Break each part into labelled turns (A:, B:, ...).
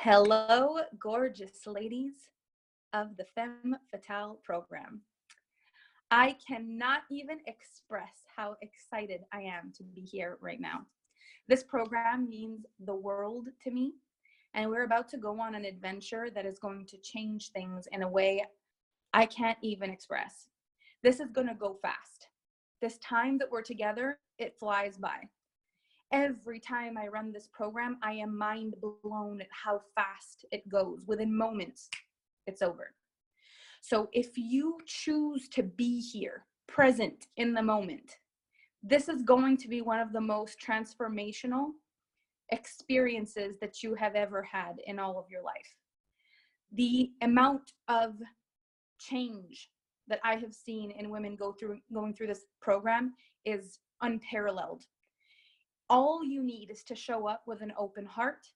A: Hello, gorgeous ladies of the Femme Fatale program. I cannot even express how excited I am to be here right now. This program means the world to me, and we're about to go on an adventure that is going to change things in a way I can't even express. This is going to go fast. This time that we're together, it flies by. Every time I run this program, I am mind blown at how fast it goes. Within moments, it's over. So if you choose to be here, present in the moment, this is going to be one of the most transformational experiences that you have ever had in all of your life. The amount of change that I have seen in women going through this program is unparalleled. All you need is to show up with an open heart,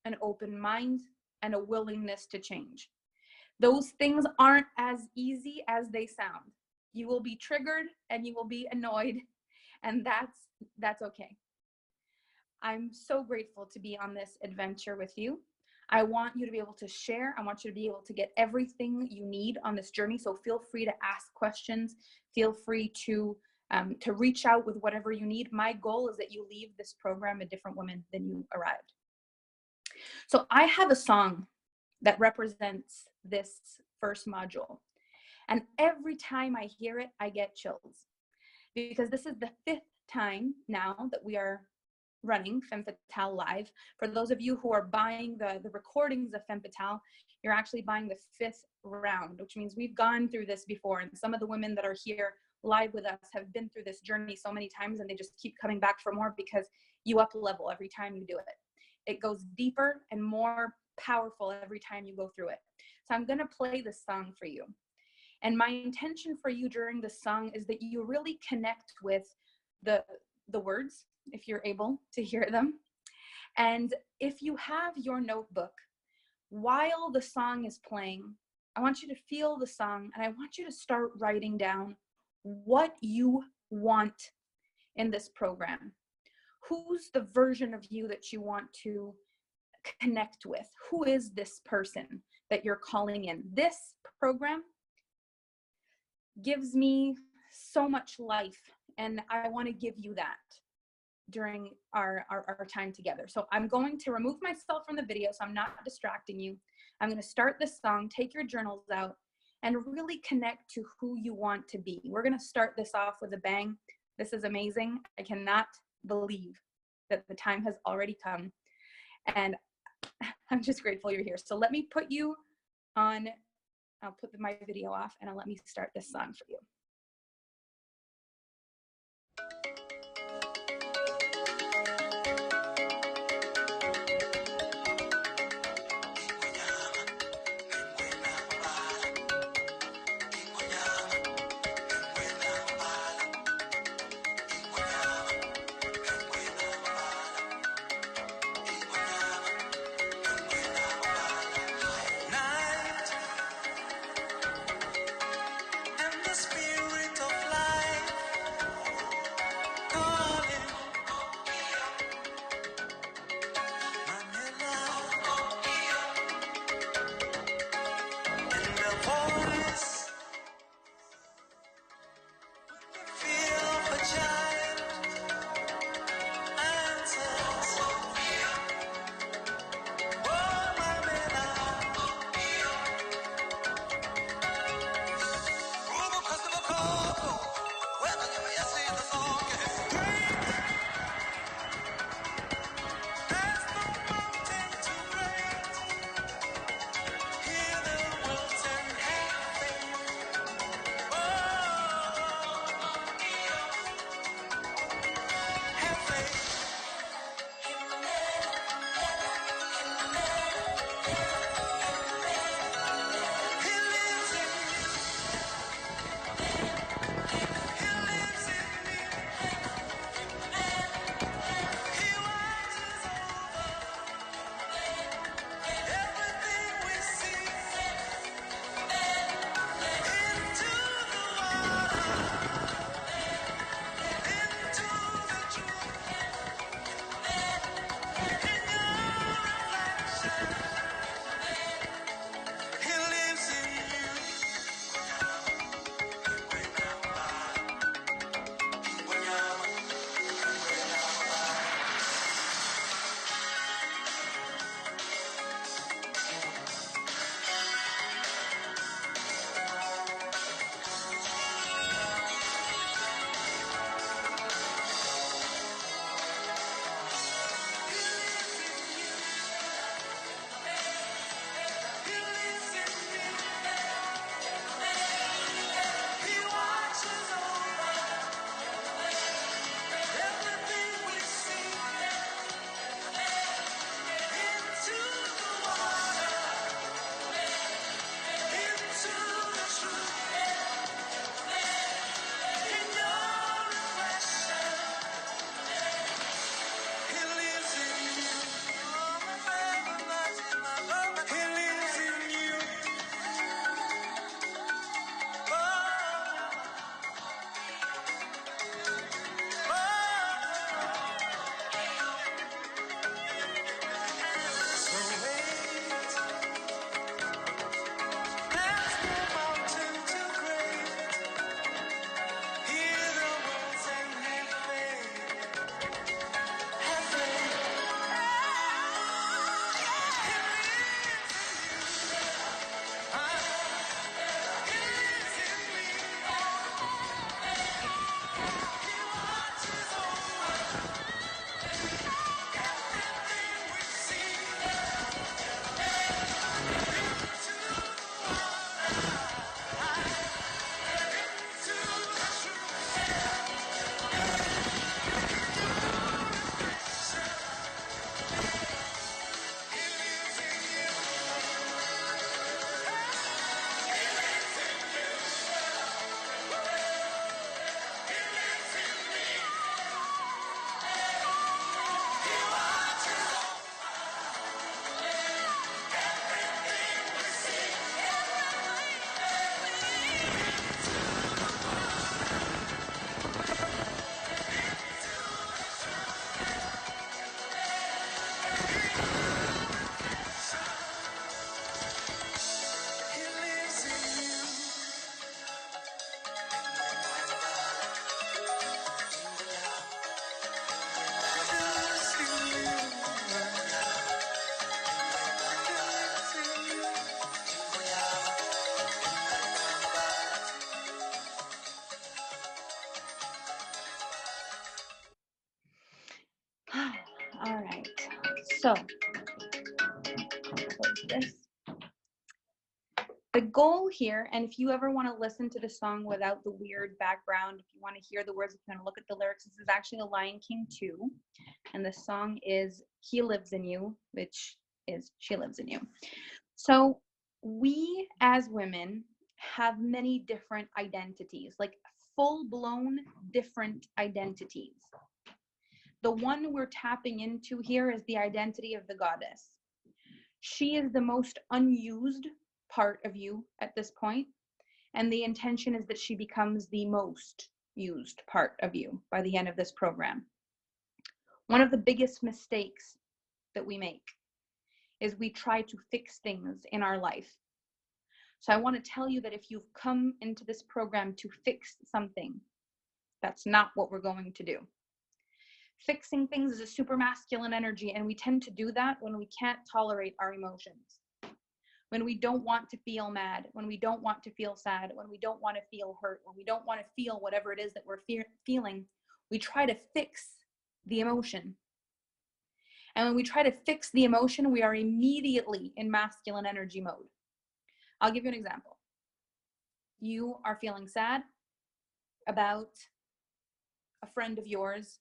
A: an open mind, and a willingness to change. Those things aren't as easy as they sound. You will be triggered and you will be annoyed, and that's okay. I'm so grateful to be on this adventure with you. I want you to be able to share. I want you to be able to get everything you need on this journey. So feel free to ask questions. Feel free to reach out with whatever you need. My goal is that you leave this program a different woman than you arrived. So I have a song that represents this first module. And every time I hear it, I get chills. Because this is the 5th time now that we are running Femme Fatale live. For those of you who are buying the recordings of Femme Fatale, you're actually buying the 5th round, which means we've gone through this before. And some of the women that are here live with us have been through this journey so many times, and they just keep coming back for more because you up level every time you do it. It goes deeper and more powerful every time you go through it. So I'm going to play this song for you. And my intention for you during this song is that you really connect with the words, if you're able to hear them. And if you have your notebook, while the song is playing, I want you to feel the song, and I want you to start writing down what you want in this program. Who's the version of you that you want to connect with? Who is this person that you're calling in? This program gives me so much life, and I want to give you that during our time together. So I'm going to remove myself from the video so I'm not distracting you. I'm going to start this song, take your journals out, and really connect to who you want to be. We're going to start this off with a bang. This is amazing. I cannot believe that the time has already come, and I'm just grateful you're here. So let me put you on, I'll put my video off, and let me start this song for you.
B: Night and the spirit
A: All right. So, close this. The goal here, and if you ever want to listen to the song without the weird background, if you want to hear the words, if you want to look at the lyrics, this is actually a Lion King 2, and the song is He Lives in You, which is She Lives in You. So we as women have many different identities, like full-blown different identities. The one we're tapping into here is the identity of the goddess. She is the most unused part of you at this point, and the intention is that she becomes the most used part of you by the end of this program. One of the biggest mistakes that we make is we try to fix things in our life. So I want to tell you that if you've come into this program to fix something, that's not what we're going to do. Fixing things is a super masculine energy, and we tend to do that when we can't tolerate our emotions. When we don't want to feel mad, when we don't want to feel sad, when we don't want to feel hurt, when we don't want to feel whatever it is that we're feeling, we try to fix the emotion. And when we try to fix the emotion, we are immediately in masculine energy mode. I'll give you an example. You are feeling sad about a friend of yours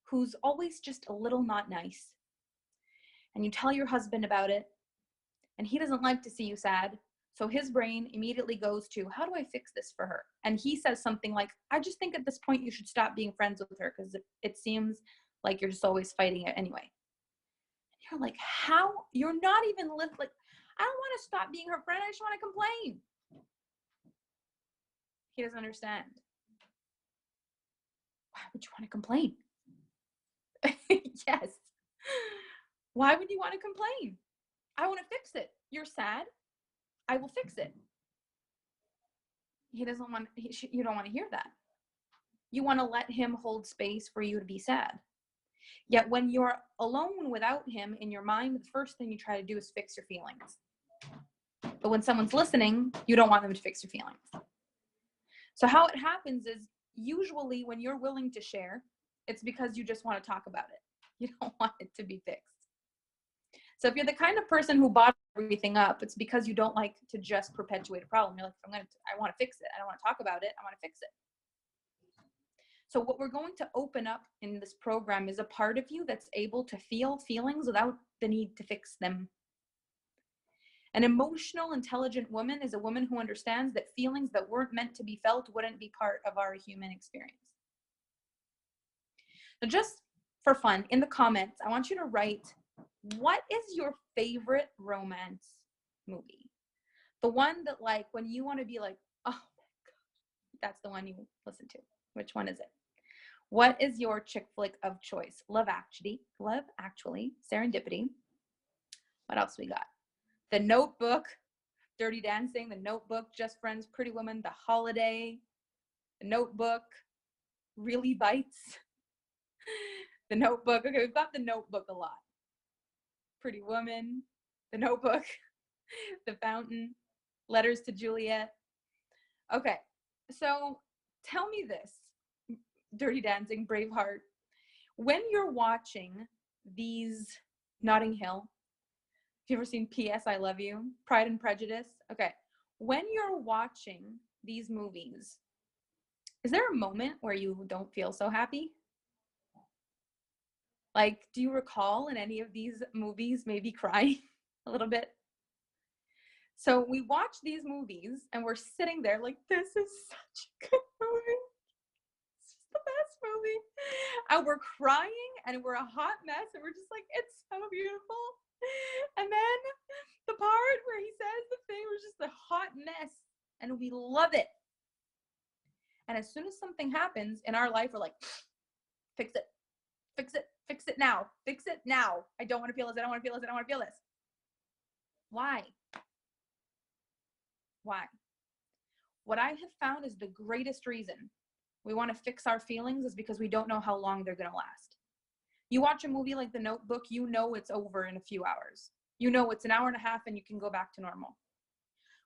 A: who's always just a little not nice. And you tell your husband about it, and he doesn't like to see you sad. So his brain immediately goes to, how do I fix this for her? And he says something like, I just think at this point you should stop being friends with her because it seems like you're just always fighting it anyway. And you're like, how? You're not even like, I don't want to stop being her friend. I just want to complain. He doesn't understand. Why would you want to complain? Yes. Why would you want to complain? I want to fix it. You're sad. I will fix it. He doesn't want, you don't want to hear that. You want to let him hold space for you to be sad. Yet when you're alone without him in your mind, the first thing you try to do is fix your feelings. But when someone's listening, you don't want them to fix your feelings. So how it happens is usually when you're willing to share, it's because you just want to talk about it. You don't want it to be fixed. So if you're the kind of person who bottles everything up, it's because you don't like to just perpetuate a problem. You're like, I want to fix it. I don't want to talk about it. I want to fix it. So what we're going to open up in this program is a part of you that's able to feel feelings without the need to fix them. An emotional, intelligent woman is a woman who understands that feelings that weren't meant to be felt wouldn't be part of our human experience. So just for fun, in the comments, I want you to write, what is your favorite romance movie? The one that, like, when you want to be like, oh my God, that's the one you listen to. Which one is it? What is your chick flick of choice? Love Actually, Serendipity. What else we got? The Notebook, Dirty Dancing, The Notebook, Just Friends, Pretty Woman, The Holiday, The Notebook, Really Bites, The Notebook. Okay, we've got The Notebook a lot. Pretty Woman, The Notebook, The Fountain, Letters to Juliet. Okay, so tell me this, Dirty Dancing, Braveheart, when you're watching these, Notting Hill, have you ever seen P.S. I Love You, Pride and Prejudice? Okay, when you're watching these movies, is there a moment where you don't feel so happy? Like, do you recall in any of these movies maybe crying a little bit? So we watch these movies and we're sitting there like, this is such a good movie. It's just the best movie. And we're crying and we're a hot mess and we're just like, it's so beautiful. And then the part where he says the thing was just a hot mess and we love it. And as soon as something happens in our life, we're like, fix it, fix it, fix it now, fix it now. I don't want to feel this. I don't want to feel this. I don't want to feel this. Why? Why? What I have found is the greatest reason we want to fix our feelings is because we don't know how long they're going to last. You watch a movie like The Notebook, you know it's over in a few hours. You know it's an hour and a half and you can go back to normal.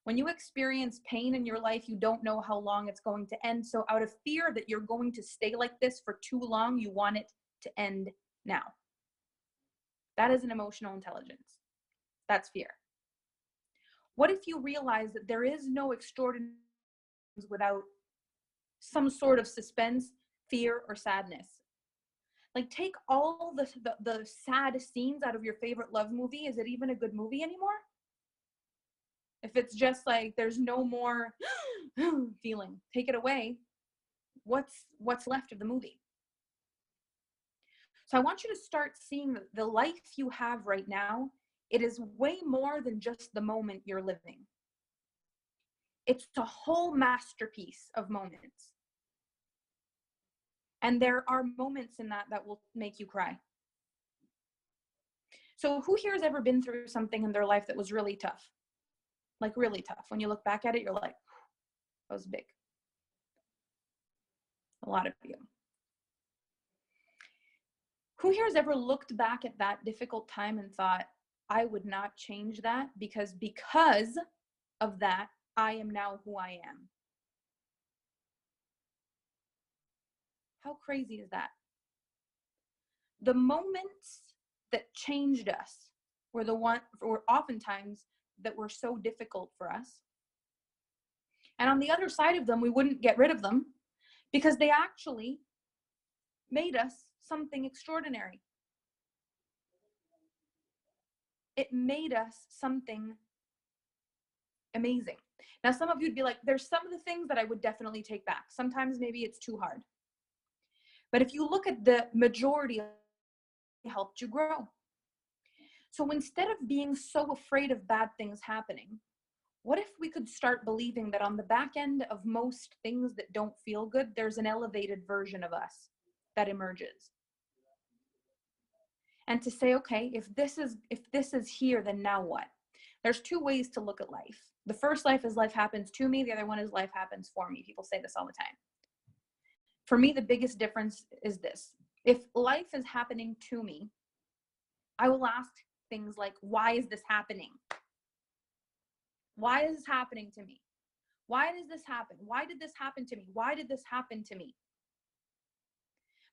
A: When you experience pain in your life, you don't know how long it's going to end. So out of fear that you're going to stay like this for too long, you want it to end now. That is an emotional intelligence. That's fear. What if you realize that there is no extraordinary without some sort of suspense, fear, or sadness? Like, take all the sad scenes out of your favorite love movie. Is it even a good movie anymore? If it's just like there's no more feeling, take it away. What's left of the movie? So I want you to start seeing the life you have right now. It is way more than just the moment you're living. It's a whole masterpiece of moments. And there are moments in that will make you cry. So who here has ever been through something in their life that was really tough? Like really tough. When you look back at it, you're like, that was big. A lot of you. Who here has ever looked back at that difficult time and thought, I would not change that because of that, I am now who I am? How crazy is that? The moments that changed us were oftentimes that were so difficult for us. And on the other side of them, we wouldn't get rid of them because they actually made us something extraordinary. It made us something amazing. Now, some of you'd be like, there's some of the things that I would definitely take back. Sometimes maybe it's too hard. But if you look at the majority, it helped you grow. So instead of being so afraid of bad things happening, what if we could start believing that on the back end of most things that don't feel good, there's an elevated version of us that emerges? And to say, okay, if this is here, then now what? There's two ways to look at life. The first life is life happens to me. The other one is life happens for me. People say this all the time. For me, the biggest difference is this. If life is happening to me, I will ask things like, why is this happening? Why is this happening to me? Why does this happen? Why did this happen to me? Why did this happen to me?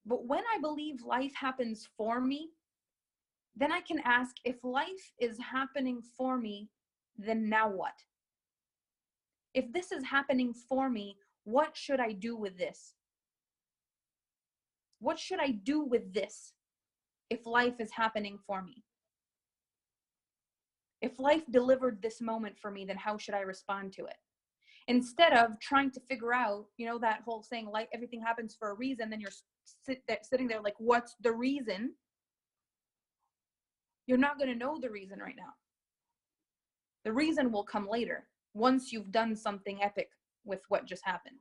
A: But when I believe life happens for me, then I can ask, if life is happening for me, then now what? If this is happening for me, what should I do with this? What should I do with this if life is happening for me? If life delivered this moment for me, then how should I respond to it? Instead of trying to figure out, that whole saying, like, everything happens for a reason, then you're sitting there like, what's the reason? You're not going to know the reason right now. The reason will come later, once you've done something epic with what just happened.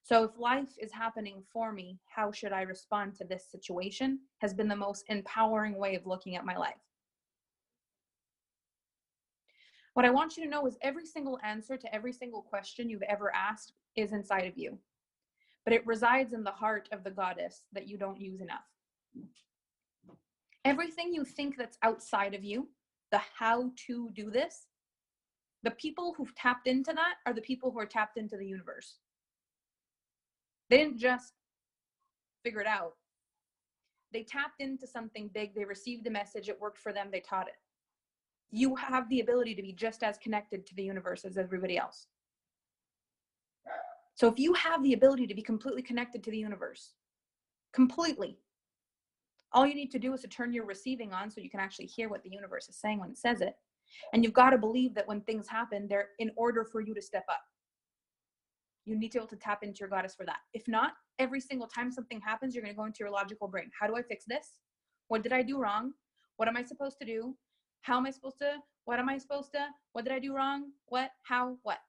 A: So if life is happening for me, how should I respond to this situation? Has been the most empowering way of looking at my life. What I want you to know is every single answer to every single question you've ever asked is inside of you, but it resides in the heart of the goddess that you don't use enough. Everything you think that's outside of you, the how to do this, the people who've tapped into that are the people who are tapped into the universe. They didn't just figure it out. They tapped into something big. They received the message. It worked for them. They taught it. You have the ability to be just as connected to the universe as everybody else. So if you have the ability to be completely connected to the universe, completely, all you need to do is to turn your receiving on so you can actually hear what the universe is saying when it says it. And you've got to believe that when things happen, they're in order for you to step up. You need to be able to tap into your goddess for that. If not, every single time something happens, you're going to go into your logical brain. How do I fix this? What did I do wrong? What am I supposed to do? How am I supposed to? What am I supposed to? What did I do wrong? What? How? What?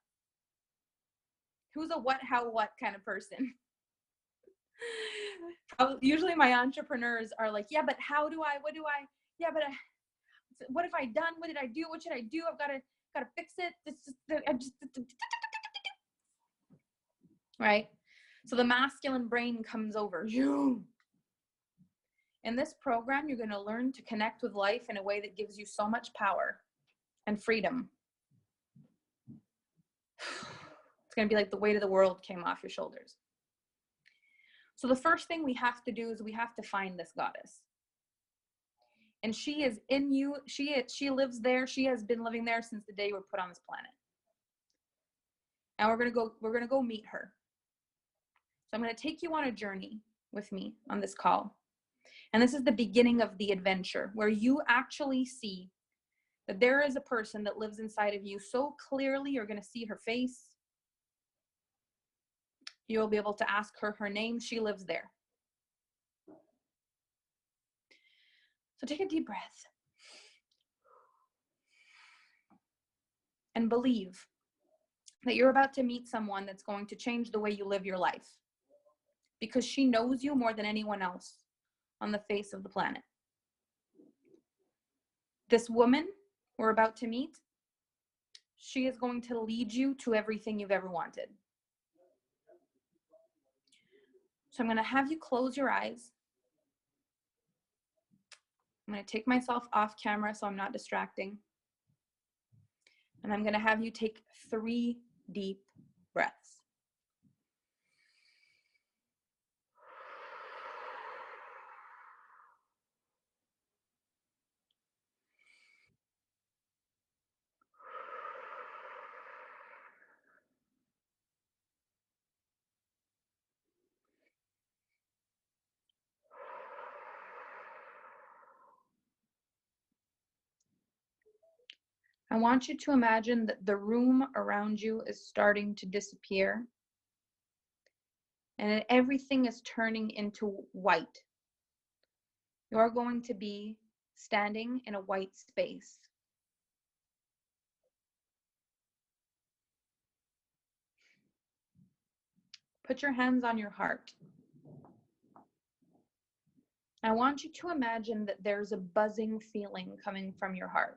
A: Who's a what, how, what kind of person? Usually my entrepreneurs are like, yeah, but how do I, what do I, yeah, but what have I done? What did I do? What should I do? I've got to fix it. Right? So the masculine brain comes over. In this program, you're going to learn to connect with life in a way that gives you so much power and freedom. It's going to be like the weight of the world came off your shoulders. So the first thing we have to do is we have to find this goddess. And she is in you. She lives there. She has been living there since the day you were put on this planet. And we're gonna go meet her. So I'm gonna take you on a journey with me on this call. And this is the beginning of the adventure where you actually see that there is a person that lives inside of you so clearly. You're gonna see her face. You'll be able to ask her her name. She lives there. So take a deep breath and believe that you're about to meet someone that's going to change the way you live your life, because she knows you more than anyone else on the face of the planet. This woman we're about to meet, she is going to lead you to everything you've ever wanted. So I'm going to have you close your eyes. I'm going to take myself off camera so I'm not distracting. And I'm going to have you take 3 deep breaths. I want you to imagine that the room around you is starting to disappear and everything is turning into white. You're going to be standing in a white space. Put your hands on your heart. I want you to imagine that there's a buzzing feeling coming from your heart.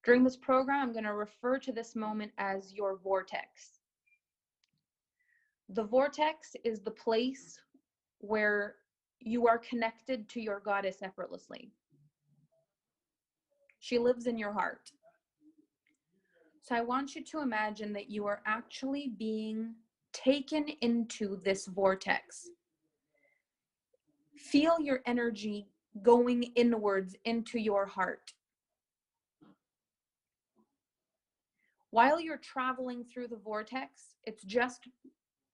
A: During this program, I'm going to refer to this moment as your vortex. The vortex is the place where you are connected to your goddess effortlessly. She lives in your heart. So I want you to imagine that you are actually being taken into this vortex. Feel your energy going inwards into your heart. While you're traveling through the vortex, it's just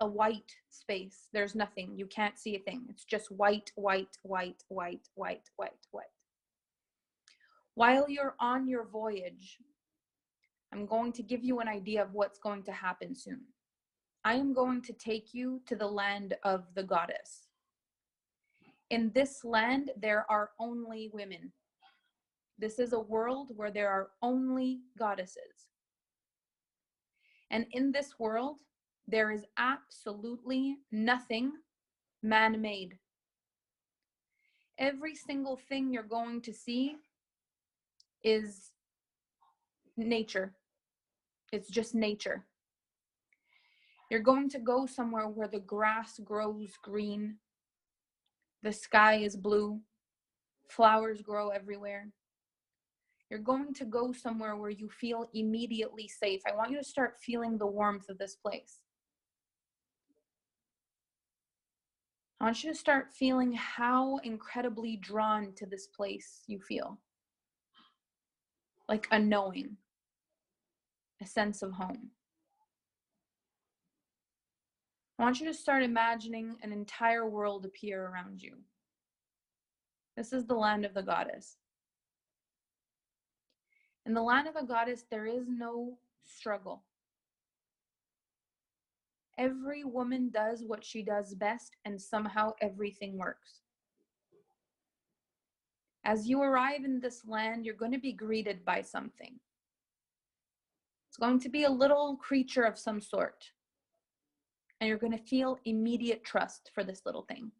A: a white space. There's nothing. You can't see a thing. It's just white, white, white, white, white, white, white. While you're on your voyage, I'm going to give you an idea of what's going to happen soon. I am going to take you to the land of the goddess. In this land, there are only women. This is a world where there are only goddesses. And in this world, there is absolutely nothing man-made. Every single thing you're going to see is nature. It's just nature. You're going to go somewhere where the grass grows green, the sky is blue, flowers grow everywhere. You're going to go somewhere where you feel immediately safe. I want you to start feeling the warmth of this place. I want you to start feeling how incredibly drawn to this place you feel. Like a knowing, a sense of home. I want you to start imagining an entire world appear around you. This is the land of the goddess. In the land of the goddess, there is no struggle. Every woman does what she does best, and somehow everything works. As you arrive in this land, you're going to be greeted by something. It's going to be a little creature of some sort. And you're going to feel immediate trust for this little thing.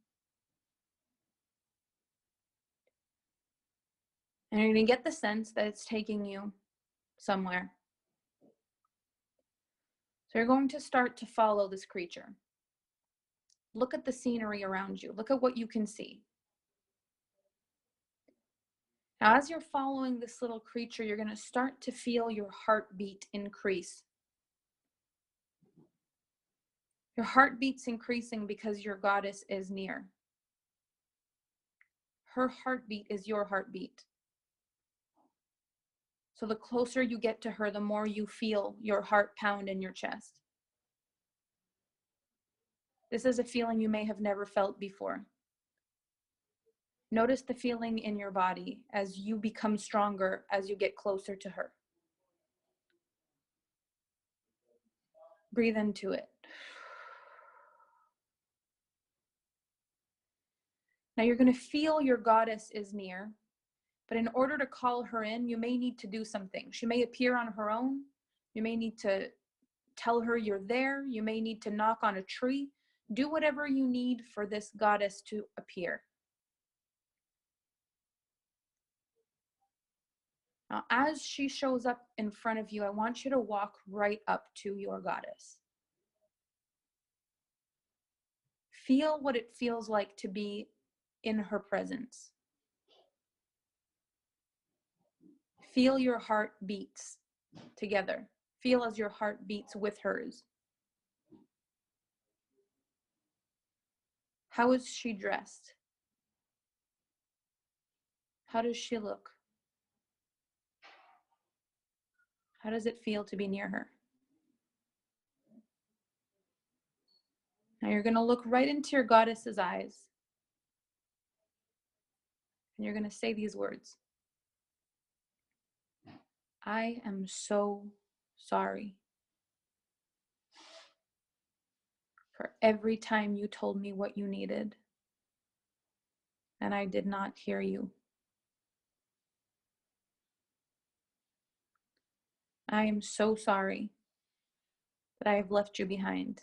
A: And you're going to get the sense that it's taking you somewhere. So you're going to start to follow this creature. Look at the scenery around you. Look at what you can see. Now, as you're following this little creature, you're going to start to feel your heartbeat increase. Your heartbeat's increasing because your goddess is near. Her heartbeat is your heartbeat. So the closer you get to her, the more you feel your heart pound in your chest. This is a feeling you may have never felt before. Notice the feeling in your body as you become stronger, as you get closer to her. Breathe into it. Now you're going to feel your goddess is near, but in order to call her in, you may need to do something. She may appear on her own. You may need to tell her you're there. You may need to knock on a tree. Do whatever you need for this goddess to appear. Now, as she shows up in front of you, I want you to walk right up to your goddess. Feel what it feels like to be in her presence. Feel your heart beats together. Feel as your heart beats with hers. How is she dressed? How does she look? How does it feel to be near her? Now you're going to look right into your goddess's eyes. And you're going to say these words. I am so sorry for every time you told me what you needed, and I did not hear you. I am so sorry that I have left you behind.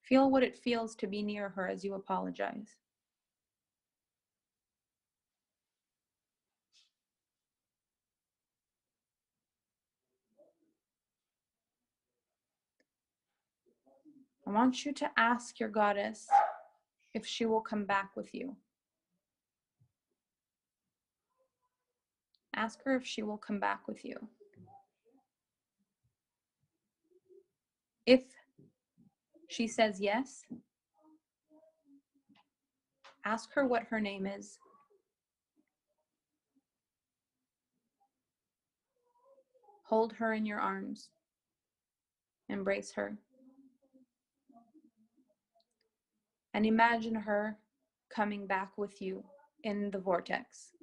A: Feel what it feels to be near her as you apologize. I want you to ask your goddess if she will come back with you. Ask her if she will come back with you. If she says yes, ask her what her name is. Hold her in your arms. Embrace her. And imagine her coming back with you in the vortex.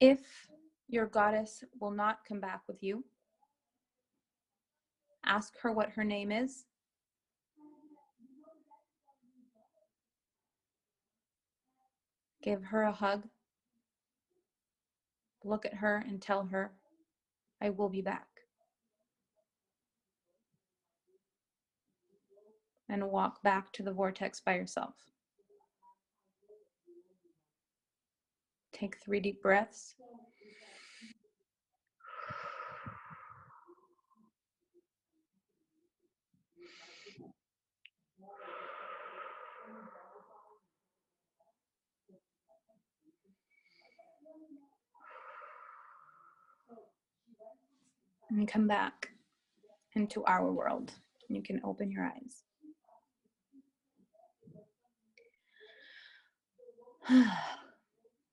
A: If your goddess will not come back with you, ask her what her name is. Give her a hug. Look at her and tell her, I will be back. And walk back to the vortex by yourself. Take 3 deep breaths. And come back into our world. You can open your eyes.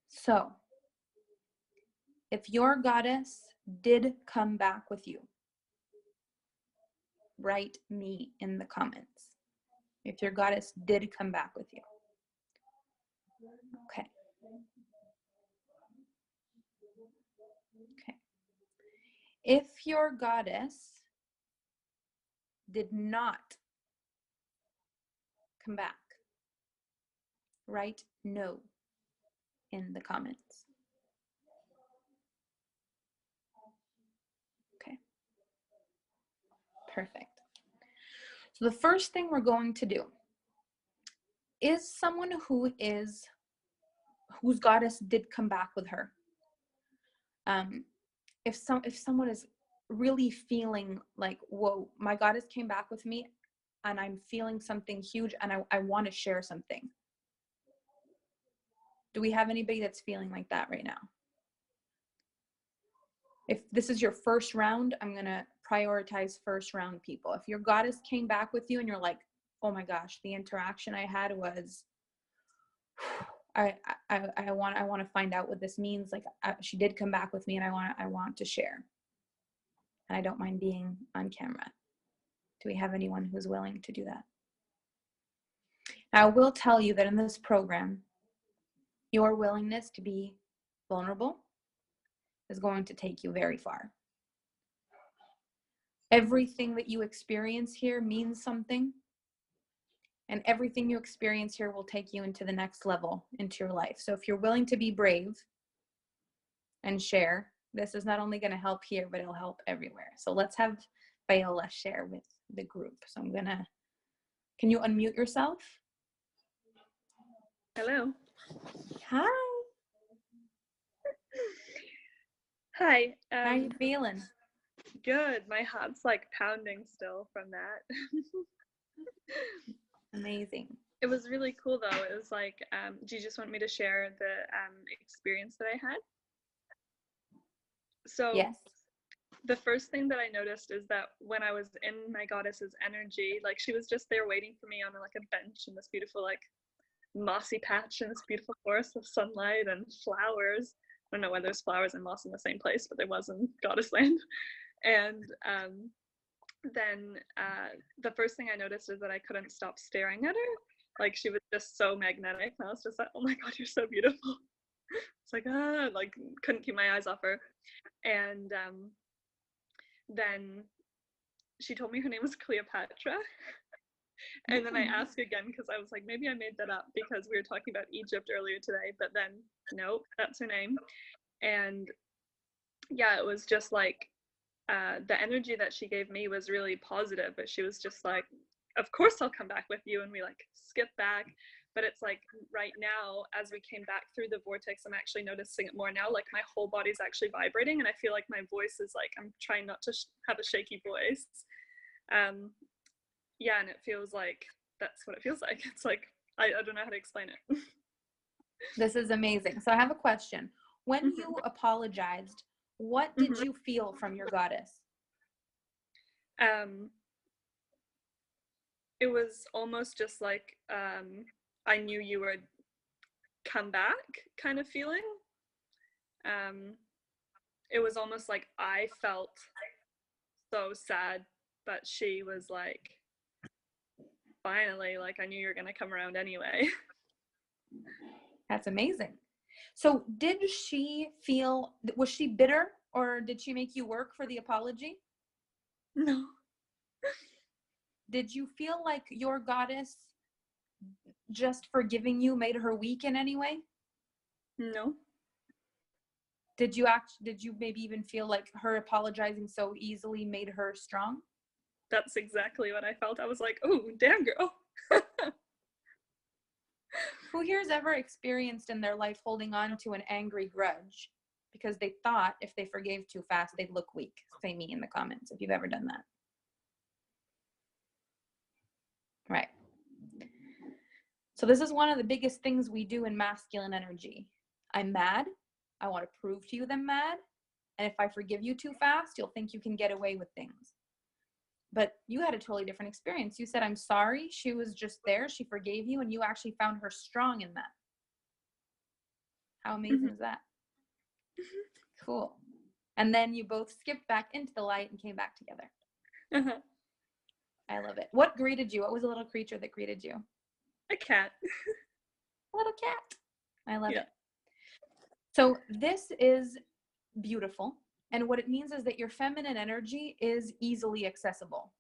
A: So, if your goddess did come back with you, write me in the comments. If your goddess did come back with you. Okay. Okay. If your goddess did not come back, write no in the comments. Okay. Perfect. So the first thing we're going to do is someone whose goddess did come back with her. If someone is really feeling like, whoa, my goddess came back with me and I'm feeling something huge and I want to share something. Do we have anybody that's feeling like that right now? If this is your first round, I'm going to prioritize first round people. If your goddess came back with you and you're like, oh my gosh, the interaction I had was, I want to find out what this means. Like, she did come back with me, and I want to share. And I don't mind being on camera. Do we have anyone who's willing to do that? Now, I will tell you that in this program, your willingness to be vulnerable is going to take you very far. Everything that you experience here means something, and everything you experience here will take you into the next level into your life. So if you're willing to be brave and share, this is not only going to help here, but it'll help everywhere. So let's have Viola share with the group. So can you unmute yourself?
B: Hello.
A: Hi.
B: Hi.
A: How are you feeling?
B: Good. My heart's like pounding still from that.
A: Amazing.
B: It was really cool though. It was like, do you just want me to share the experience that I had? So
A: yes.
B: The first thing that I noticed is that when I was in my goddess's energy, like she was just there waiting for me on like a bench in this beautiful like mossy patch in this beautiful forest with sunlight and flowers. I don't know whether there's flowers and moss in the same place, but there was in Goddess Land. And then the first thing I noticed is that I couldn't stop staring at her. Like she was just so magnetic. And I was just like, oh my God, you're so beautiful. It's like, like couldn't keep my eyes off her. And then she told me her name was Cleopatra. And then I asked again because I was like, maybe I made that up because we were talking about Egypt earlier today, but then nope, that's her name. And yeah, it was just like the energy that she gave me was really positive, but she was just like, of course I'll come back with you. And we like skip back. But it's like right now, as we came back through the vortex, I'm actually noticing it more now. Like my whole body's actually vibrating, and I feel like my voice is like, I'm trying not to have a shaky voice. Yeah, and it feels like that's what it feels like. It's like I don't know how to explain it.
A: This is amazing. So I have a question. When you apologized, what did you feel from your goddess?
B: It was almost just like I knew you would come back kind of feeling. It was almost like I felt so sad, but she was like, finally, like I knew you were going to come around anyway.
A: That's amazing. So did she feel, was she bitter, or did she make you work for the apology?
B: No.
A: Did you feel like your goddess just forgiving you made her weak in any way?
B: No.
A: Did you maybe even feel like her apologizing so easily made her strong?
B: That's exactly what I felt. I was like, oh, damn girl.
A: Who here's ever experienced in their life holding on to an angry grudge because they thought if they forgave too fast, they'd look weak? Say me in the comments if you've ever done that. Right. So this is one of the biggest things we do in masculine energy. I'm mad. I want to prove to you that I'm mad. And if I forgive you too fast, you'll think you can get away with things. But you had a totally different experience. You said, I'm sorry. She was just there. She forgave you. And you actually found her strong in that. How amazing is that? Cool. And then you both skipped back into the light and came back together. I love it. What greeted you? What was the little creature that greeted you?
B: A cat.
A: A little cat. I love it. So this is beautiful. And what it means is that your feminine energy is easily accessible.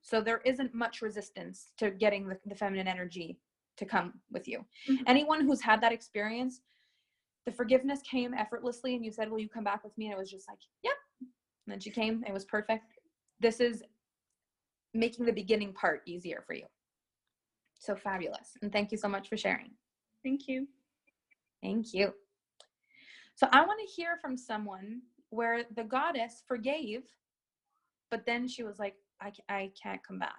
A: So there isn't much resistance to getting the feminine energy to come with you. Anyone who's had that experience, the forgiveness came effortlessly and you said, will you come back with me? And it was just like, yep. And then she came. It was perfect. This is making the beginning part easier for you. So fabulous. And thank you so much for sharing.
B: Thank you.
A: Thank you. So I want to hear from someone where the goddess forgave, but then she was like, I can't come back.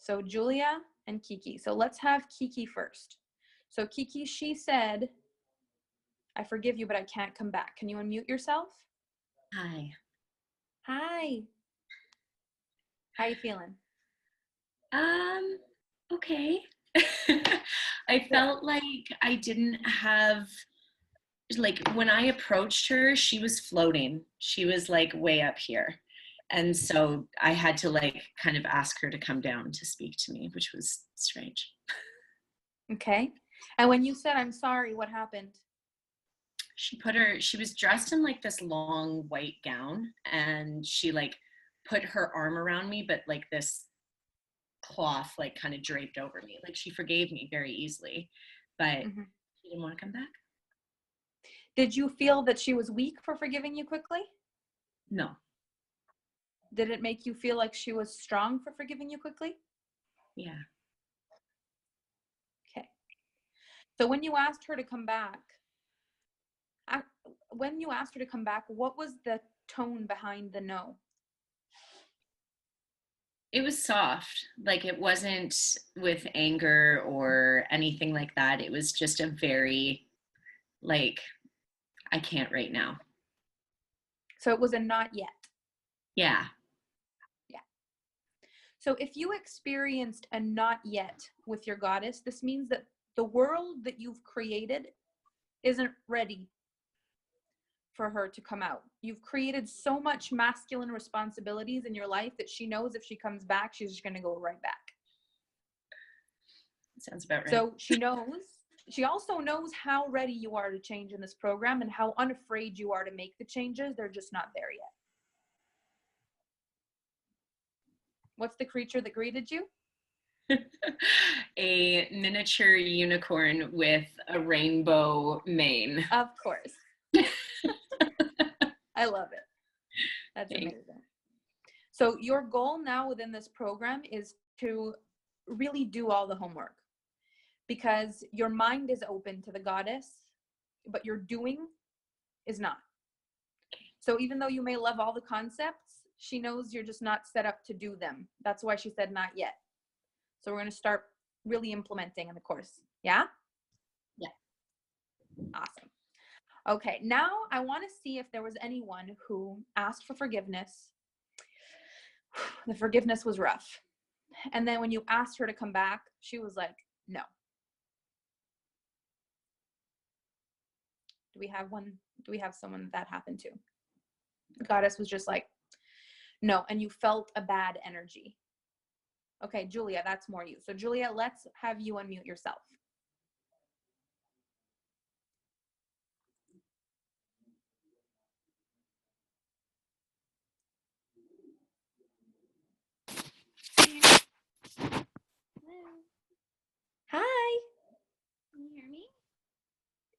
A: So Julia and Kiki. So let's have Kiki first. So Kiki, she said, I forgive you, but I can't come back. Can you unmute yourself?
C: Hi.
A: Hi. How you feeling?
C: Okay. I felt like I didn't have, like, when I approached her, she was floating. She was like way up here. And so I had to like kind of ask her to come down to speak to me, which was strange.
A: Okay. And when you said, I'm sorry, what happened?
C: She was dressed in like this long white gown, and she like put her arm around me, but like this cloth like kind of draped over me. Like, she forgave me very easily, but she didn't want to come back.
A: Did you feel that she was weak for forgiving you quickly?
C: No.
A: Did it make you feel like she was strong for forgiving you quickly?
C: Yeah.
A: Okay. So when you asked her to come back, what was the tone behind the no?
C: It was soft. Like, it wasn't with anger or anything like that. It was just a very, like, I can't right now.
A: So it was a not yet.
C: Yeah.
A: Yeah. So if you experienced a not yet with your goddess, this means that the world that you've created isn't ready for her to come out. You've created so much masculine responsibilities in your life that she knows if she comes back, she's just going to go right back.
C: Sounds about right.
A: So she also knows how ready you are to change in this program and how unafraid you are to make the changes. They're just not there yet. What's the creature that greeted you?
C: A miniature unicorn with a rainbow mane.
A: Of course. I love it. That's amazing. So your goal now within this program is to really do all the homework, because your mind is open to the goddess, but your doing is not. So even though you may love all the concepts, she knows you're just not set up to do them. That's why she said not yet. So we're going to start really implementing in the course. Yeah?
C: Yeah.
A: Awesome. Okay, now I want to see if there was anyone who asked for forgiveness. The forgiveness was rough. And then when you asked her to come back, she was like, no. Do we have one? Do we have someone that happened to? The goddess was just like, no. And you felt a bad energy. Okay, Julia, that's more you. So Julia, let's have you unmute yourself.
D: Hello.
A: Hi.
D: Can you hear me?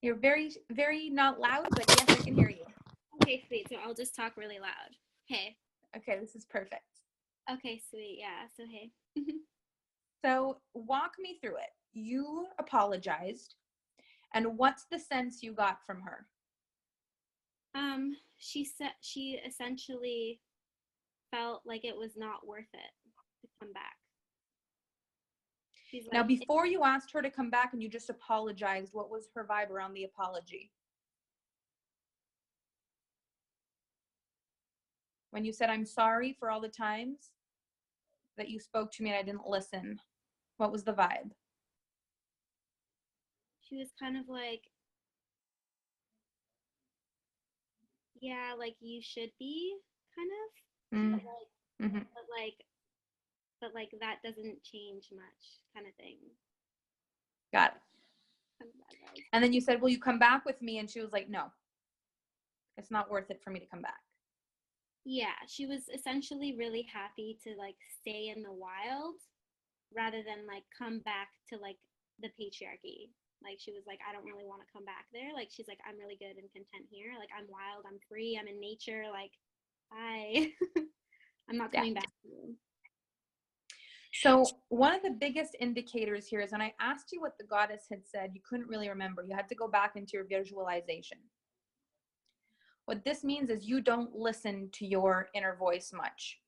A: You're very, very not loud, but yes, I can hear you.
D: Okay, sweet. So I'll just talk really loud. Hey.
A: Okay, this is perfect.
D: Okay, sweet. Yeah. So hey.
A: So walk me through it. You apologized, and what's the sense you got from her?
D: She said she essentially felt like it was not worth it to come back. She's
A: Now,
D: like,
A: before you asked her to come back and you just apologized, what was her vibe around the apology? When you said, I'm sorry for all the times that you spoke to me and I didn't listen, what was the vibe?
D: she was kind of like, yeah, like you should be, kind of, but like that doesn't change much, kind of thing.
A: Got it. And then you said, will you come back with me? And she was like, no, it's not worth it for me to come back.
D: Yeah, she was essentially really happy to like stay in the wild rather than like come back to like the patriarchy. Like she was like, I don't really want to come back there. Like she's like, I'm really good and content here. Like I'm wild, I'm free, I'm in nature. Like I I'm not coming back to you.
A: So one of the biggest indicators here is when I asked you what the goddess had said, you couldn't really remember. You had to go back into your visualization. What this means is you don't listen to your inner voice much,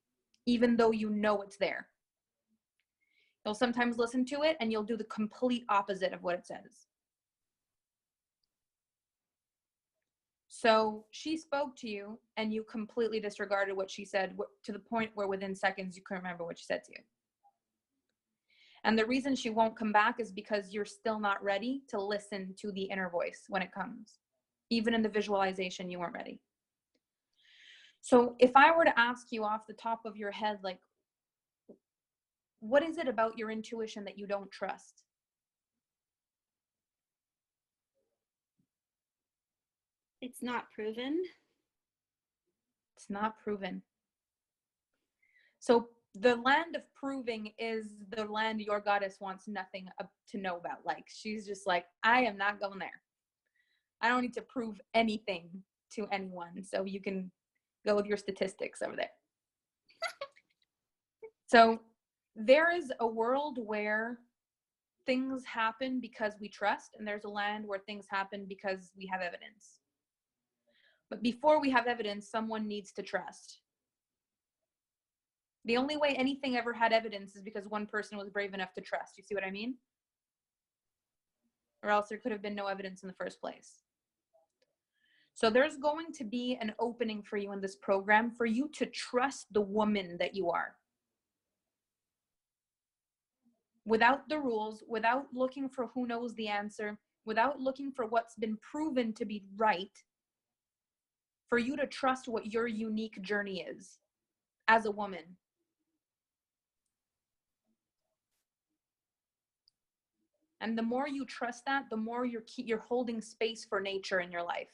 A: even though you know it's there. You'll sometimes listen to it and you'll do the complete opposite of what it says. So she spoke to you and you completely disregarded what she said to the point where within seconds you couldn't remember what she said to you. And the reason she won't come back is because you're still not ready to listen to the inner voice when it comes. Even in the visualization, you weren't ready. So if I were to ask you off the top of your head, like, what is it about your intuition that you don't trust?
D: It's not proven.
A: It's not proven. So the land of proving is the land your goddess wants nothing to know about. Like, she's just like, I am not going there. I don't need to prove anything to anyone. So you can go with your statistics over there. So there is a world where things happen because we trust, and there's a land where things happen because we have evidence. But before we have evidence, someone needs to trust. The only way anything ever had evidence is because one person was brave enough to trust. You see what I mean? Or else there could have been no evidence in the first place. So there's going to be an opening for you in this program for you to trust the woman that you are. Without the rules, without looking for who knows the answer, without looking for what's been proven to be right, for you to trust what your unique journey is as a woman. And the more you trust that, the more you're holding space for nature in your life.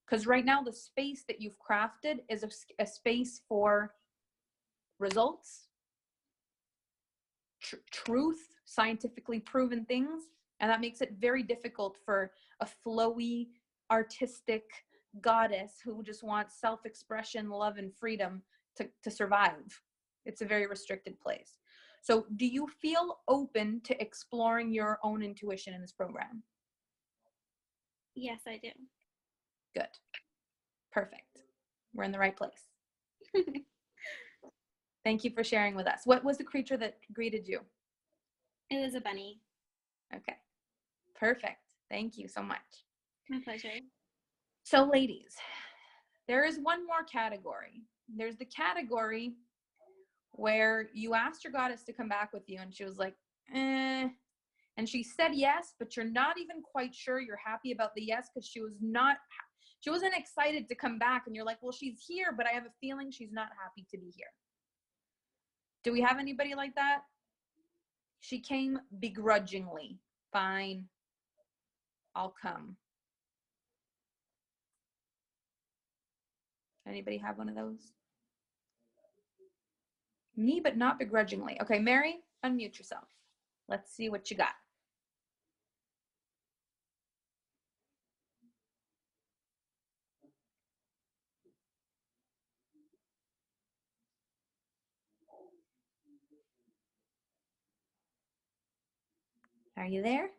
A: Because right now, the space that you've crafted is a space for results, truth, scientifically proven things. And that makes it very difficult for a flowy, artistic goddess who just wants self-expression, love, and freedom to survive. It's a very restricted place. So do you feel open to exploring your own intuition in this program?
D: Yes, I do.
A: Good. Perfect. We're in the right place. Thank you for sharing with us. What was the creature that greeted you?
D: It was a bunny.
A: Okay. Perfect. Thank you so much.
D: My pleasure.
A: So ladies, there is one more category. There's the category where you asked your goddess to come back with you and she was like, eh. And she said yes, but you're not even quite sure you're happy about the yes because she wasn't excited to come back. And you're like, well, she's here, but I have a feeling she's not happy to be here. Do we have anybody like that? She came begrudgingly. Fine, I'll come. Anybody have one of those? Me, but not begrudgingly. Okay, Mary, unmute yourself. Let's see what you got. Are you there?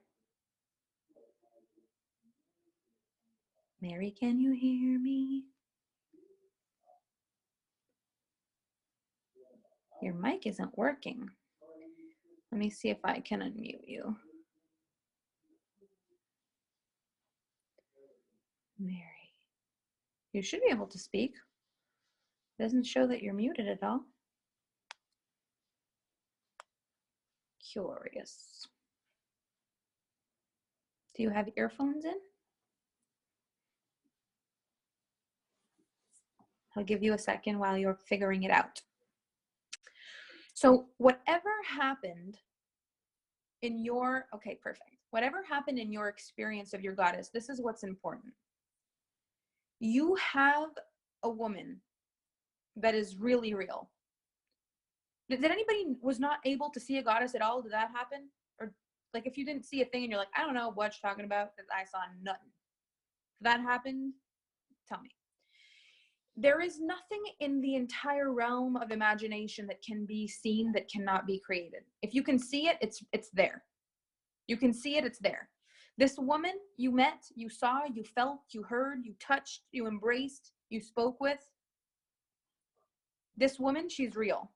A: Mary, can you hear me? Your mic isn't working. Let me see if I can unmute you. Mary, you should be able to speak. It doesn't show that you're muted at all. Curious. Do you have earphones in? I'll give you a second while you're figuring it out. So whatever happened in your, okay, perfect. Whatever happened in your experience of your goddess, this is what's important. You have a woman that is really real. Did anybody was not able to see a goddess at all? Did that happen? Or like if you didn't see a thing and you're like, I don't know what you're talking about because I saw nothing. If that happened, tell me. There is nothing in the entire realm of imagination that can be seen that cannot be created. If you can see it, it's there. You can see it, it's there. This woman you met, you saw, you felt, you heard, you touched, you embraced, you spoke with. This woman, she's real.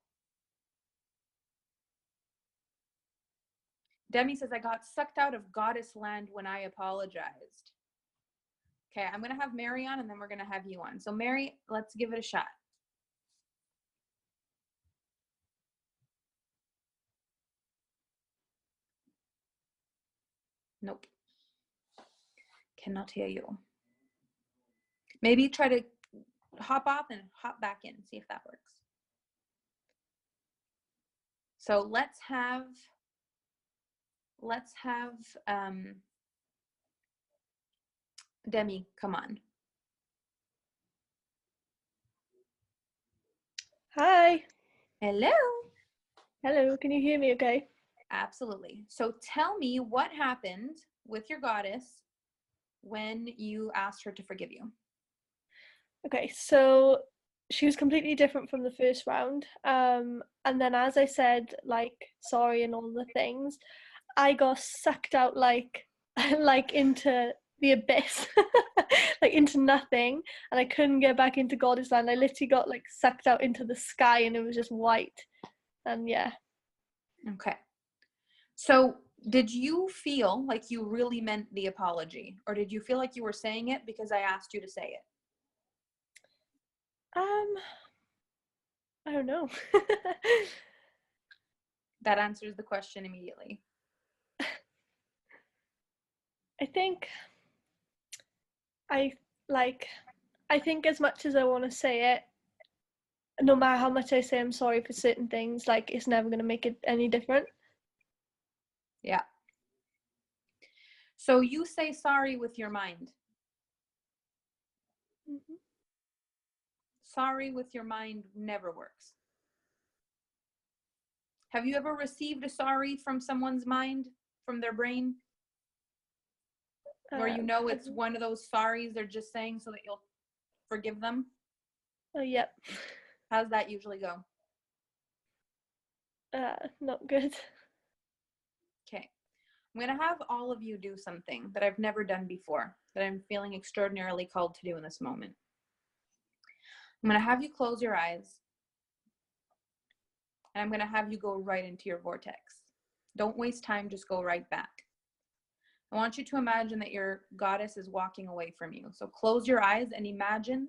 A: Demi says, I got sucked out of goddess land when I apologized. Okay, I'm going to have Mary on and then we're going to have you on. So Mary, let's give it a shot. Nope. Cannot hear you. Maybe try to hop off and hop back in, see if that works. So let's have Demi come on.
E: Hi.
A: Hello.
E: Hello, can you hear me okay?
A: Absolutely. So tell me what happened with your goddess when you asked her to forgive you.
E: Okay, so she was completely different from the first round. And then as I said, like, sorry and all the things, I got sucked out like like into the abyss. Like into nothing. And I couldn't get back into Goddess Land. I literally got like sucked out into the sky and it was just white. And yeah.
A: Okay. So did you feel like you really meant the apology, or did you feel like you were saying it because I asked you to say it?
E: I don't know.
A: That answers the question immediately.
E: I think I I think as much as I want to say it, no matter how much I say I'm sorry for certain things, like it's never going to make it any different.
A: Yeah. So you say sorry with your mind.
E: Mm-hmm.
A: Sorry with your mind never works. Have you ever received a sorry from someone's mind, from their brain? Where you know it's one of those sorries they're just saying so that you'll forgive them?
E: Oh, yep.
A: How's that usually go?
E: Not good.
A: Okay. I'm going to have all of you do something that I've never done before, that I'm feeling extraordinarily called to do in this moment. I'm going to have you close your eyes, and I'm going to have you go right into your vortex. Don't waste time, just go right back. I want you to imagine that your goddess is walking away from you. So close your eyes and imagine,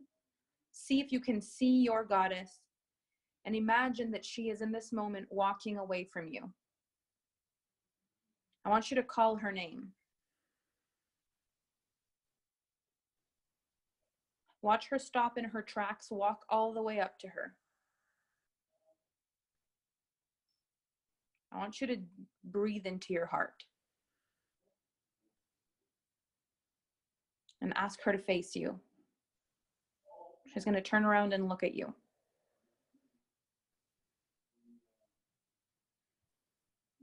A: see if you can see your goddess, and imagine that she is in this moment walking away from you. I want you to call her name. Watch her stop in her tracks, walk all the way up to her. I want you to breathe into your heart and ask her to face you. She's going to turn around and look at you.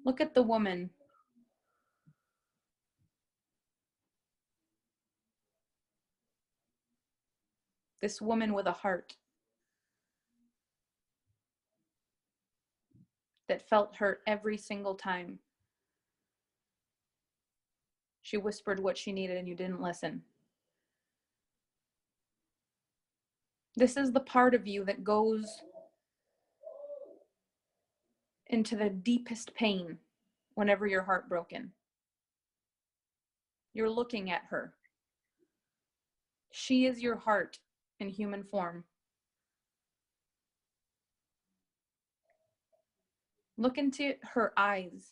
A: Look at the woman. This woman with a heart that felt hurt every single time. She whispered what she needed and you didn't listen. This is the part of you that goes into the deepest pain whenever you're heartbroken. You're looking at her. She is your heart in human form. Look into her eyes.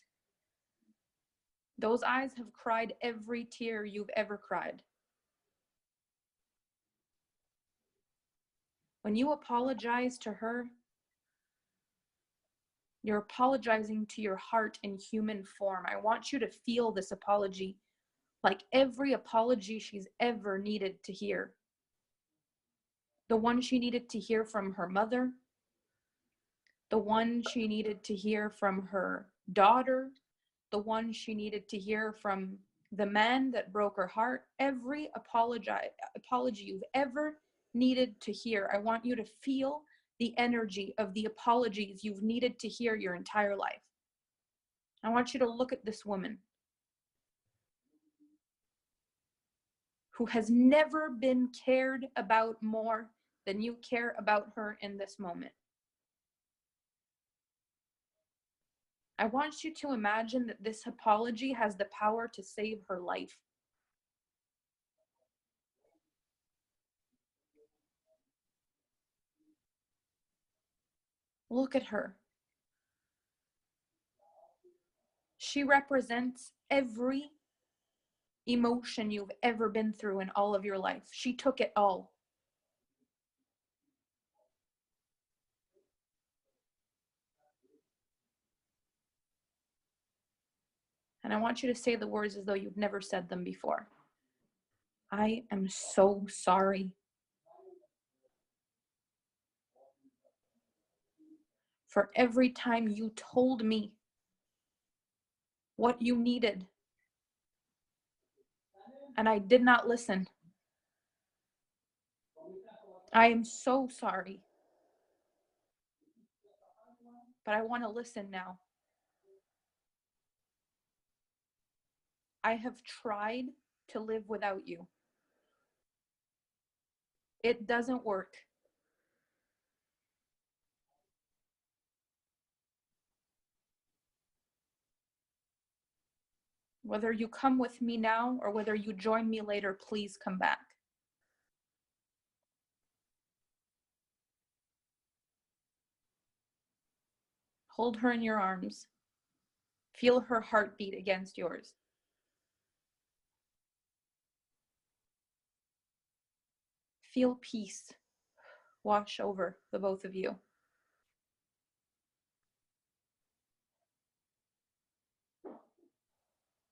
A: Those eyes have cried every tear you've ever cried. When you apologize to her, you're apologizing to your heart in human form. I want you to feel this apology like every apology she's ever needed to hear. The one she needed to hear from her mother, the one she needed to hear from her daughter, the one she needed to hear from the man that broke her heart. Every apology you've ever needed to hear, I want you to feel the energy of the apologies you've needed to hear your entire life. I want you to look at this woman who has never been cared about more than you care about her in this moment. I want you to imagine that this apology has the power to save her life. Look at her. She represents every emotion you've ever been through in all of your life. She took it all. And I want you to say the words as though you've never said them before. I am so sorry. For every time you told me what you needed, and I did not listen. I am so sorry. But I want to listen now. I have tried to live without you. It doesn't work. Whether you come with me now or whether you join me later, please come back. Hold her in your arms. Feel her heartbeat against yours. Feel peace wash over the both of you.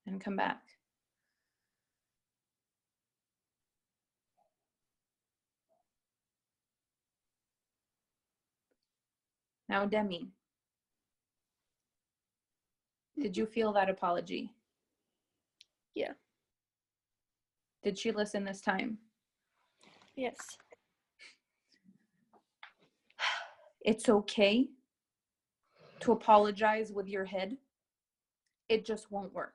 A: And come back. Now, Demi, did you feel that apology?
E: Yeah.
A: Did she listen this time?
E: Yes.
A: It's okay to apologize with your head. It just won't work.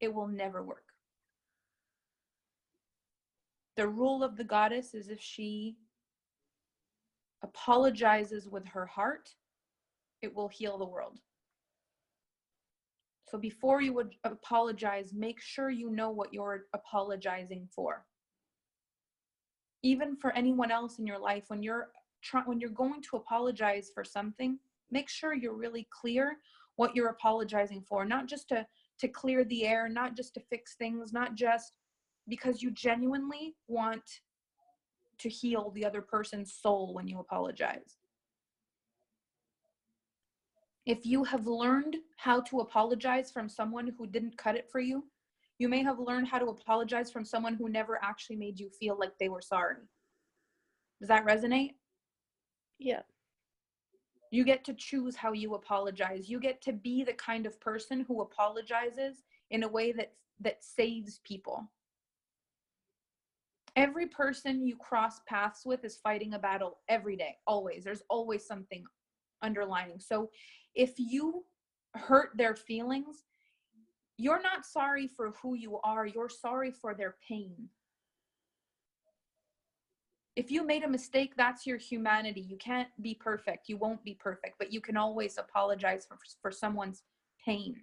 A: It will never work. The rule of the goddess is if she apologizes with her heart, it will heal the world. So before you would apologize, make sure you know what you're apologizing for. Even for anyone else in your life, when you're going to apologize for something, make sure you're really clear what you're apologizing for, not just to clear the air, not just to fix things, not just because you genuinely want to heal the other person's soul when you apologize. If you have learned how to apologize from someone who didn't cut it for you, you may have learned how to apologize from someone who never actually made you feel like they were sorry. Does that resonate?
E: Yeah.
A: You get to choose how you apologize. You get to be the kind of person who apologizes in a way that saves people. Every person you cross paths with is fighting a battle every day, always. There's always something underlining. So if you hurt their feelings, you're not sorry for who you are, you're sorry for their pain. If you made a mistake, that's your humanity. You can't be perfect. You won't be perfect, but you can always apologize for someone's pain.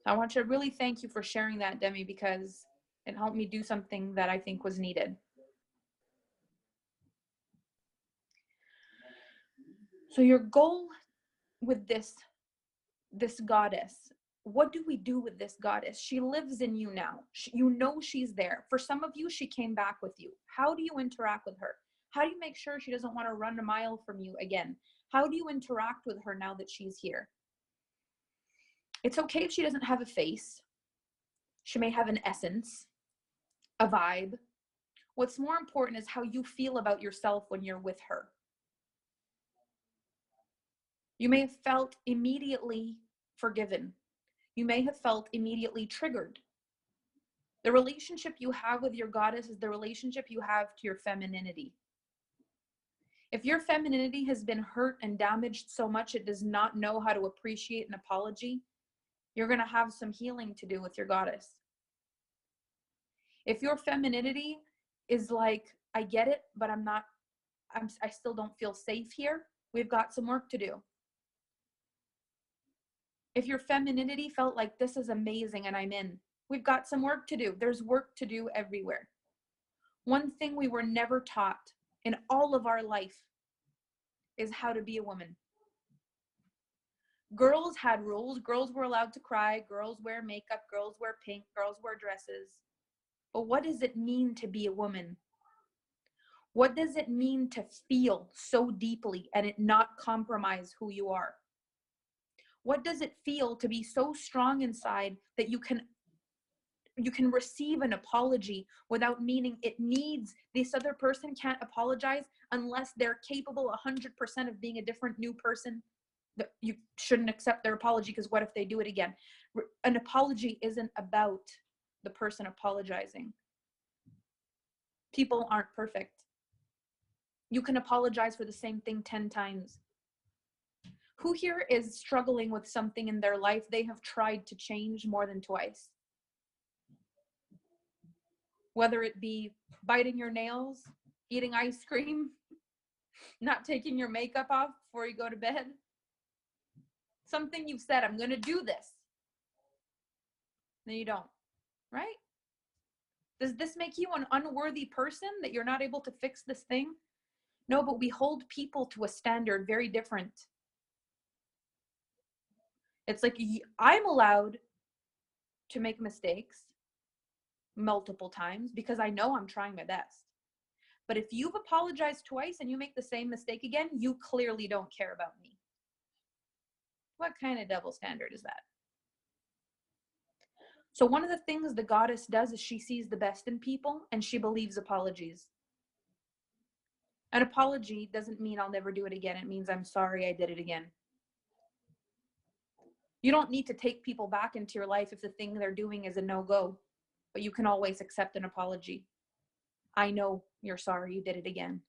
A: I want to really thank you for sharing that, Demi, because it helped me do something that I think was needed. So your goal with this goddess, what do we do with this goddess? She lives in you now. You know she's there. For some of you, she came back with you. How do you interact with her? How do you make sure she doesn't want to run a mile from you again? How do you interact with her now that she's here? It's okay if she doesn't have a face. She may have an essence, a vibe. What's more important is how you feel about yourself when you're with her. You may have felt immediately forgiven. You may have felt immediately triggered. The relationship you have with your goddess is the relationship you have to your femininity. If your femininity has been hurt and damaged so much it does not know how to appreciate an apology, you're going to have some healing to do with your goddess. If your femininity is like, I get it, but I still don't feel safe here, we've got some work to do. If your femininity felt like, this is amazing and I'm in, We've got some work to do. There's work to do everywhere. One thing we were never taught in all of our life is how to be a woman. Girls had rules. Girls were allowed to cry. Girls wear makeup. Girls wear pink. Girls wear dresses. But what does it mean to be a woman? What does it mean to feel so deeply and it not compromise who you are? What does it feel to be so strong inside that you can receive an apology without meaning it needs, this other person can't apologize unless they're capable 100% of being a different new person? That you shouldn't accept their apology, because what if they do it again? An apology isn't about the person apologizing. People aren't perfect. You can apologize for the same thing 10 times. Who here is struggling with something in their life they have tried to change more than twice? Whether it be biting your nails, eating ice cream, not taking your makeup off before you go to bed. Something you've said, I'm going to do this. Then you don't, right? Does this make you an unworthy person that you're not able to fix this thing? No, but we hold people to a standard very different. It's like I'm allowed to make mistakes multiple times because I know I'm trying my best. But if you've apologized twice and you make the same mistake again, you clearly don't care about me. What kind of double standard is that? So one of the things the goddess does is she sees the best in people and she believes apologies. An apology doesn't mean I'll never do it again. It means I'm sorry I did it again. You don't need to take people back into your life if the thing they're doing is a no-go, but you can always accept an apology. I know you're sorry you did it again.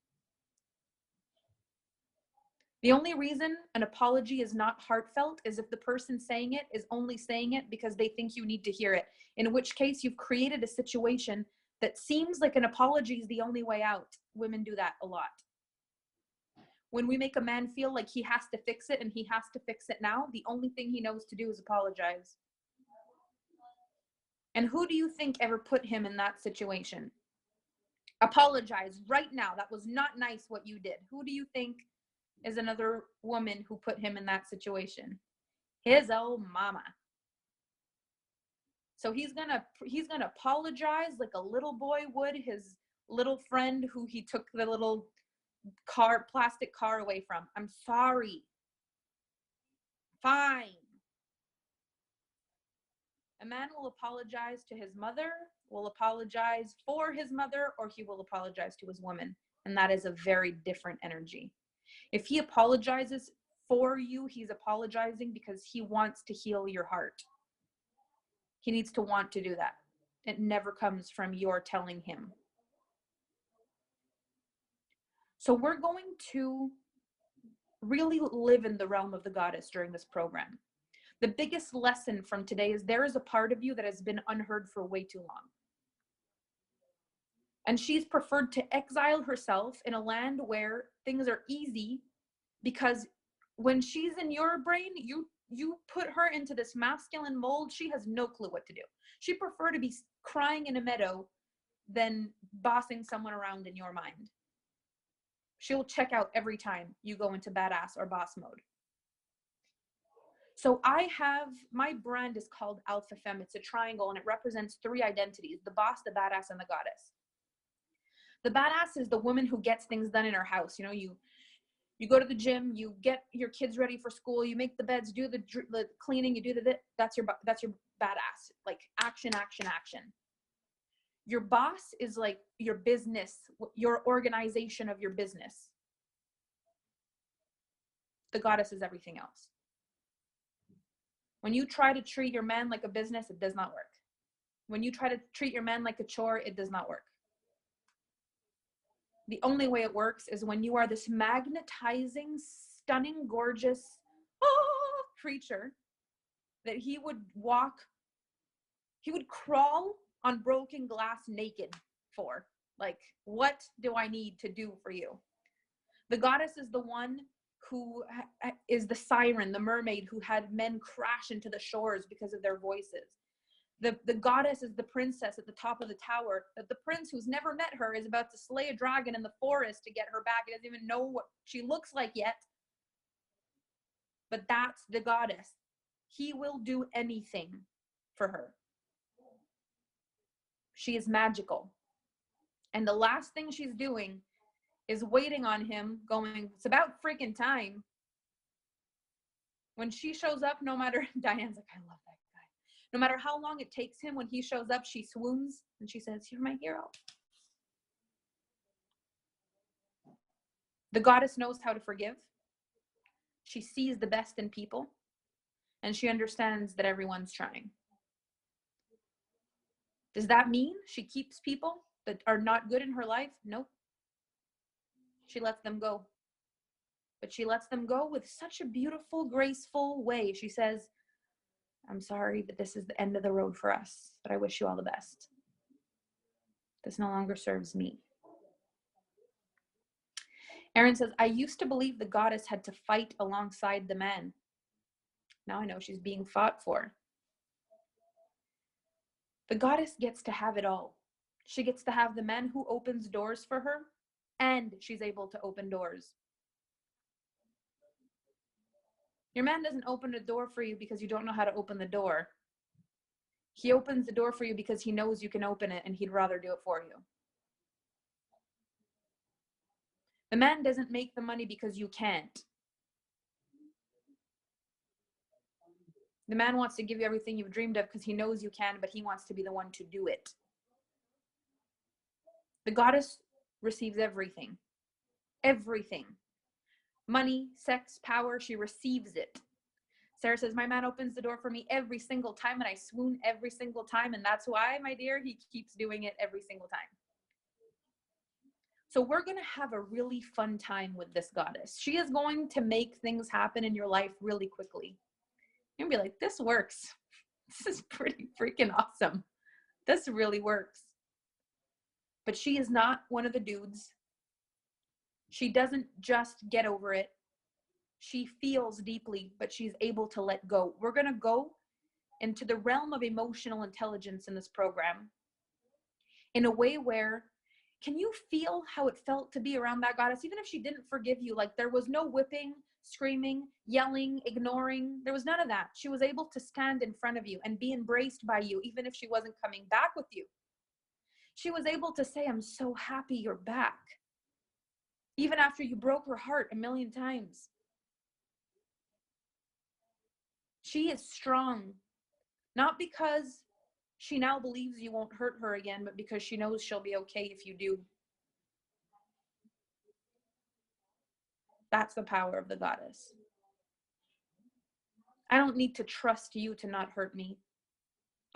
A: The only reason an apology is not heartfelt is if the person saying it is only saying it because they think you need to hear it, in which case you've created a situation that seems like an apology is the only way out. Women do that a lot. When we make a man feel like he has to fix it and he has to fix it now, the only thing he knows to do is apologize. And who do you think ever put him in that situation? Apologize right now. That was not nice what you did. Who do you think is another woman who put him in that situation? His old mama. So he's gonna apologize like a little boy would his little friend who he took the little plastic car away from. I'm sorry. Fine. A man will apologize to his mother, will apologize for his mother, or he will apologize to his woman. And that is a very different energy. If he apologizes for you, he's apologizing because he wants to heal your heart. He needs to want to do that. It never comes from your telling him. So we're going to really live in the realm of the goddess during this program. The biggest lesson from today is there is a part of you that has been unheard for way too long. And she's preferred to exile herself in a land where things are easy, because when she's in your brain, you put her into this masculine mold, she has no clue what to do. She prefer to be crying in a meadow than bossing someone around in your mind. She'll check out every time you go into badass or boss mode. So my brand is called Alpha Femme. It's a triangle and it represents 3 identities: the boss, the badass, and the goddess. The badass is the woman who gets things done in her house. You know, you go to the gym, you get your kids ready for school, you make the beds, do the cleaning, you do that's your badass. Like action, action, action. Your boss is like your business, your organization of your business. The goddess is everything else. When you try to treat your man like a business, it does not work. When you try to treat your man like a chore, it does not work. The only way it works is when you are this magnetizing, stunning, gorgeous creature that he would crawl on broken glass naked for. Like, what do I need to do for you? The goddess is the one who is the siren, the mermaid who had men crash into the shores because of their voices. The goddess is the princess at the top of the tower, that the prince who's never met her is about to slay a dragon in the forest to get her back. He doesn't even know what she looks like yet. But that's the goddess. He will do anything for her. She is magical. And the last thing she's doing is waiting on him, going, it's about freaking time. When she shows up, no matter, Diane's like, I love that guy. No matter how long it takes him, when he shows up, she swoons and she says, you're my hero. The goddess knows how to forgive. She sees the best in people, and she understands that everyone's trying. Does that mean she keeps people that are not good in her life? Nope. She lets them go. But she lets them go with such a beautiful, graceful way. She says, I'm sorry, but this is the end of the road for us, but I wish you all the best. This no longer serves me. Erin says, I used to believe the goddess had to fight alongside the men. Now I know she's being fought for. The goddess gets to have it all. She gets to have the man who opens doors for her, and she's able to open doors. Your man doesn't open a door for you because you don't know how to open the door. He opens the door for you because he knows you can open it and he'd rather do it for you. The man doesn't make the money because you can't. The man wants to give you everything you've dreamed of because he knows you can, but he wants to be the one to do it. The goddess receives everything. Everything. Money, sex, power, she receives it. Sarah says, my man opens the door for me every single time, and I swoon every single time, and that's why, my dear, he keeps doing it every single time. So we're going to have a really fun time with this goddess. She is going to make things happen in your life really quickly. You're going to be like, this works. This is pretty freaking awesome. This really works. But she is not one of the dudes. She doesn't just get over it. She feels deeply, but she's able to let go. We're going to go into the realm of emotional intelligence in this program in a way where, can you feel how it felt to be around that goddess? Even if she didn't forgive you, like there was no whipping, screaming, yelling, ignoring. There was none of that. She was able to stand in front of you and be embraced by you, even if she wasn't coming back with you. She was able to say, I'm so happy you're back. Even after you broke her heart 1,000,000 times. She is strong, not because she now believes you won't hurt her again, but because she knows she'll be okay if you do. That's the power of the goddess. I don't need to trust you to not hurt me.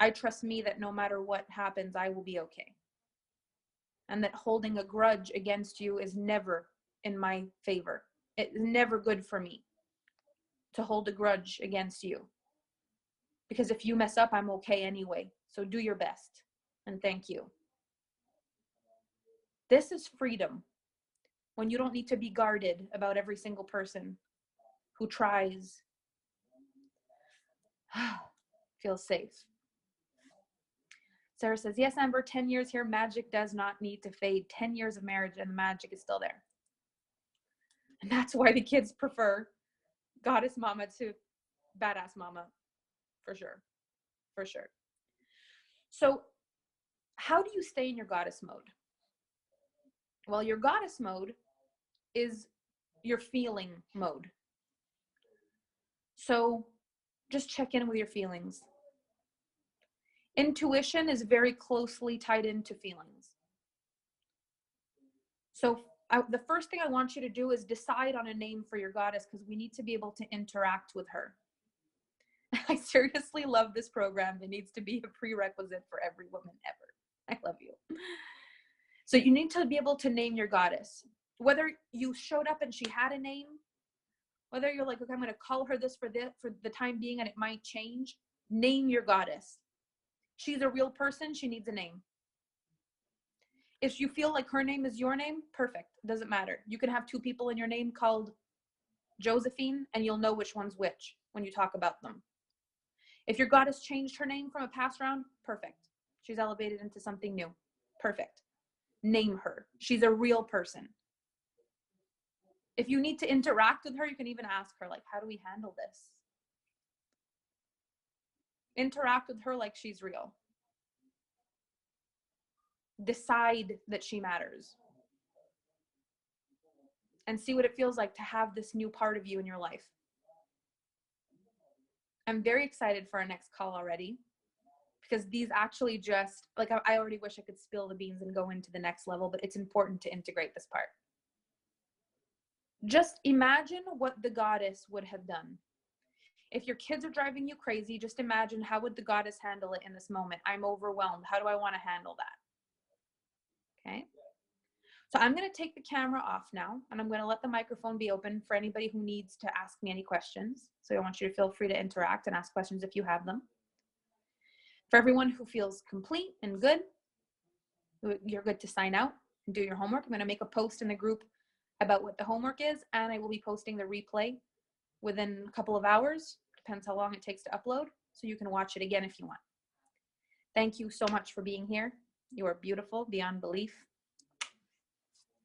A: I trust me that no matter what happens, I will be okay. And that holding a grudge against you is never in my favor. It's never good for me to hold a grudge against you. Because if you mess up, I'm okay anyway. So do your best. And thank you. This is freedom. When you don't need to be guarded about every single person who tries. Feel safe. Sarah says, yes, Amber, 10 years here. Magic does not need to fade. 10 years of marriage and the magic is still there. And that's why the kids prefer goddess mama to badass mama. For sure. For sure. So how do you stay in your goddess mode? Well, your goddess mode is your feeling mode. So just check in with your feelings. Intuition is very closely tied into feelings. So the first thing I want you to do is decide on a name for your goddess, because we need to be able to interact with her. I seriously love this program. It needs to be a prerequisite for every woman ever. I love you. So you need to be able to name your goddess. Whether you showed up and she had a name, whether you're like, okay, I'm going to call her this for the time being and it might change, name your goddess. She's a real person. She needs a name. If you feel like her name is your name, perfect. Doesn't matter. You can have two people in your name called Josephine and you'll know which one's which when you talk about them. If your goddess changed her name from a past round, perfect. She's elevated into something new. Perfect. Name her. She's a real person. If you need to interact with her, you can even ask her, like, how do we handle this? Interact with her like she's real. Decide that she matters. And see what it feels like to have this new part of you in your life. I'm very excited for our next call already, because these actually just, like, I already wish I could spill the beans and go into the next level, but it's important to integrate this part. Just imagine what the goddess would have done. If your kids are driving you crazy, just imagine, how would the goddess handle it in this moment? I'm overwhelmed. How do I want to handle that? Okay. So I'm going to take the camera off now, and I'm going to let the microphone be open for anybody who needs to ask me any questions. So I want you to feel free to interact and ask questions if you have them. For everyone who feels complete and good, you're good to sign out and do your homework. I'm going to make a post in the group about what the homework is, and I will be posting the replay within a couple of hours. Depends how long it takes to upload, so you can watch it again if you want. Thank you so much for being here. You are beautiful beyond belief.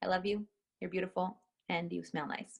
A: I love you. You're beautiful, and you smell nice.